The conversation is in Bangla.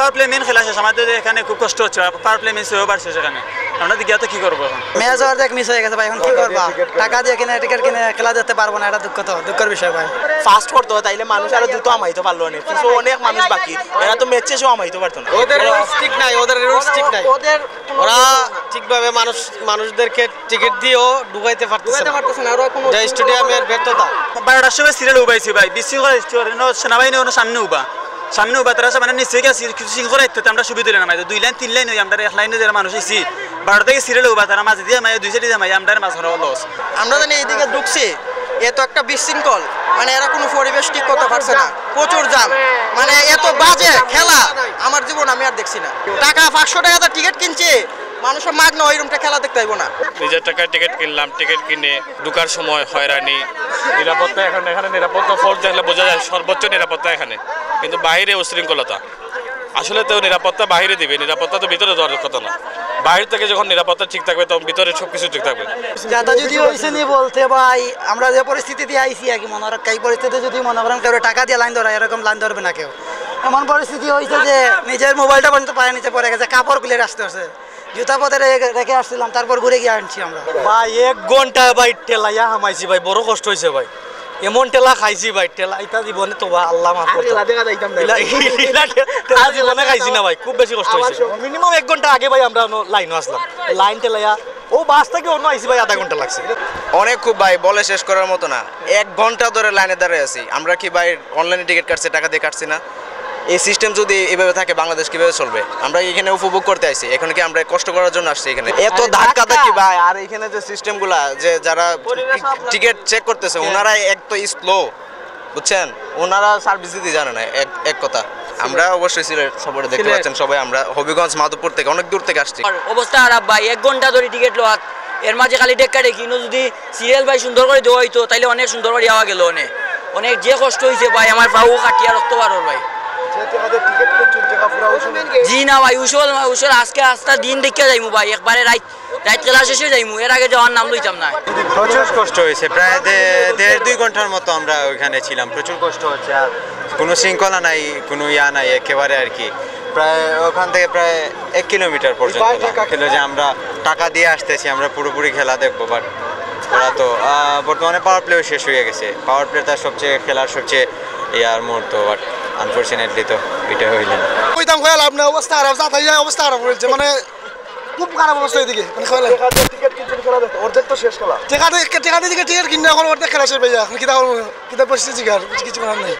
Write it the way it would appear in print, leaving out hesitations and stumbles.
পাওয়ার প্লে মেন খেলা শেষ আমাদের এখানে খুব কষ্ট হচ্ছে পাওয়ার প্লে মিস হয়েও পারছে সেখানে আমরা দিকে তো কি করবো ম্যাচ অর্ধেক মিস হয়ে গেছে ভাই এখন কি করবা টাকা দিয়ে কিনে টিকিট কিনে খেলা দেখতে পারবো না এটা দুঃখের বিষয় ভাই ফাস্ট করতে হয় তাইলে মানুষ আরো দ্রুত আমাইতে পারলো না কিন্তু অনেক মানুষ বাকি এরা তো ম্যাচ শেষও আমাইতে পারতো না ওদের রুলস ঠিক নাই ওদের ওরা ঠিকভাবে মানুষদেরকে টিকিট দিয়েও ঢুকাইতে পারতেছে না আর কোনো স্টেডিয়ামের ব্যর্থতা 12টার সময় সিরিয়াল উবাইছি ভাই বিশৃঙ্খলা সেনাবাহিনী সামনে উবা তারা মানে নিচে গেছি কিছু শৃঙ্খলা ইত্যাদি আমরা সুবিধা দিলাম না 2 লাইন 3 লাইন আমরা 1 লাইনে যারা মানুষ এসি 12 থেকে সিরিয়াল উবা তারা মাঝে দিয়ে মাই 2 সাইডে মাই আমরা মাছ ধরা লস আমরা জানি এইদিকে ঢুকছি এত একটা বিশৃঙ্খল মানে এরা কোনো পরিবেশ ঠিক করতে পারছে না প্রচুর জাম মানে এত বাজে খেলা আমার জীবন আমি আর দেখছি না টাকা 500 টাকা টিকিট কিনছে মানুষের মাগ না ওই রুমটা খেলা দেখতে পাইবো না নিজের টাকায় টিকিট কিনলাম টিকিট কিনে ঢুকার সময় হয়রানি নিরাপত্তা এখানে নিরাপত্তা ফোর্স দেখলে বোঝা যায় সর্বোচ্চ নিরাপত্তা এখানে কিন্তু বাইরে উশৃঙ্খলতা আসলে তো নিরাপত্তা বাইরে দিবে নিরাপত্তা তো ভিতরে দেওয়ার কথা না বাইরে থেকে যখন নিরাপত্তা ঠিক থাকবে তখন ভিতরে সবকিছু ঠিক থাকবে যাতা যদি হয়েছে নি বলতে ভাই আমরা যে পরিস্থিতিতে আইছি আর কি মনে রাখ এই পরিস্থিতিতে যদি মনে করেন কেউ টাকা দিয়ে লাইন ধরা এরকম লাইন ধরবে না কেউ এমন পরিস্থিতি হয়েছে যে নিজের মোবাইলটা পর্যন্ত পায়ে নিচে পড়ে গেছে কাপড় খুলে আসতে হচ্ছে জুতা পথে রেখে আসছিলাম তারপর ঘুরে গিয়ে আনছি আমরা ভাই 1 ঘন্টা ভাই টেলাইয়া হামাইছি ভাই বড় কষ্ট হয়েছে ভাই এমন টেলা খাইছি ভাই টেলা এটা জীবনে তো আল্লাহ মাফ করতে টেলা জীবনে খাইছি না ভাই খুব বেশি কষ্ট হয়েছে মিনিমাম 1 ঘন্টা আগে ভাই আমরা লাইনও আসলাম লাইন টেলাইয়া ও বাস থেকে অন্য আইছি ভাই আধা ঘন্টা লাগছে অনেক খুব ভাই বলে শেষ করার মতো না 1 ঘন্টা ধরে লাইনে দাঁড়িয়ে আছি আমরা কি ভাই অনলাইনে টিকিট কাটছি টাকা দিয়ে কাটছি না এই সিস্টেম যদি এভাবে থাকে বাংলাদেশ কিভাবে চলবে আমরা এখানে উপভোগ করতে আসছি এখন কি আমরা কষ্ট করার জন্য আসছি এখানে এত ধাক্কা ধাক্কি ভাই আর এখানে যে সিস্টেমগুলা যে যারা টিকিট চেক করতেছে ওনারা এক তো স্লো বুঝছেন ওনারা সার্ভিস দিতে জানে না এক কথা আমরা অবশ্যই সিলেট সবাই দেখতে পাচ্ছেন সবাই আমরা হবিগঞ্জ মাধবপুর থেকে অনেক দূর থেকে আসছি অবস্থা খারাপ ভাই 1 ঘন্টা ধরে টিকিট লোয়া এর মাঝে খালি টেক্কা দেখি যদি সিরিয়াল ভাই সুন্দর করে দেওয়া হইতো তাইলে অনেক সুন্দর করে যাওয়া গেল অনেক যে কষ্ট হয়েছে ভাই আমার বাবু কাটিয়া রক্ত বারোর ভাই জি না ভাই উসল আজকে আস্তা দিন দেখে যাইমু ভাই একবারে রাত খেলা শেষে যাইমু এর আগে যাওয়ার নাম লইতাম না প্রচুর কষ্ট হয়েছে প্রায় 1.5-2 ঘন্টার মতো আমরা ওইখানে ছিলাম প্রচুর কষ্ট হচ্ছে আর কোনো শৃঙ্খলা নাই কোনো নাই একেবারে আর কি প্রায় ওখান থেকে প্রায় 1 কিলোমিটার পর্যন্ত খেলো যে আমরা টাকা দিয়ে আসতেছি আমরা পুরোপুরি খেলা দেখবো বাট ওরা তো বর্তমানে পাওয়ার প্লেও শেষ হয়ে গেছে পাওয়ার প্লে তার খেলার সবচেয়ে ইয়ার মুহূর্ত বাট আনফরচুনেটলি তো এটা হইল না কইতাম খেলা আপনার অবস্থা খারাপ অবস্থা খারাপ হয়েছে মানে খুব খারাপ অবস্থা এদিকে মানে টিকিট কিনতে খেলা দেখতে অর্ধেক তো শেষ খেলা টিকিট কিনে এখন অর্ধেক খেলা শেষ হয়ে যায় কিতা পরিস্থিতি কিছু করার নেই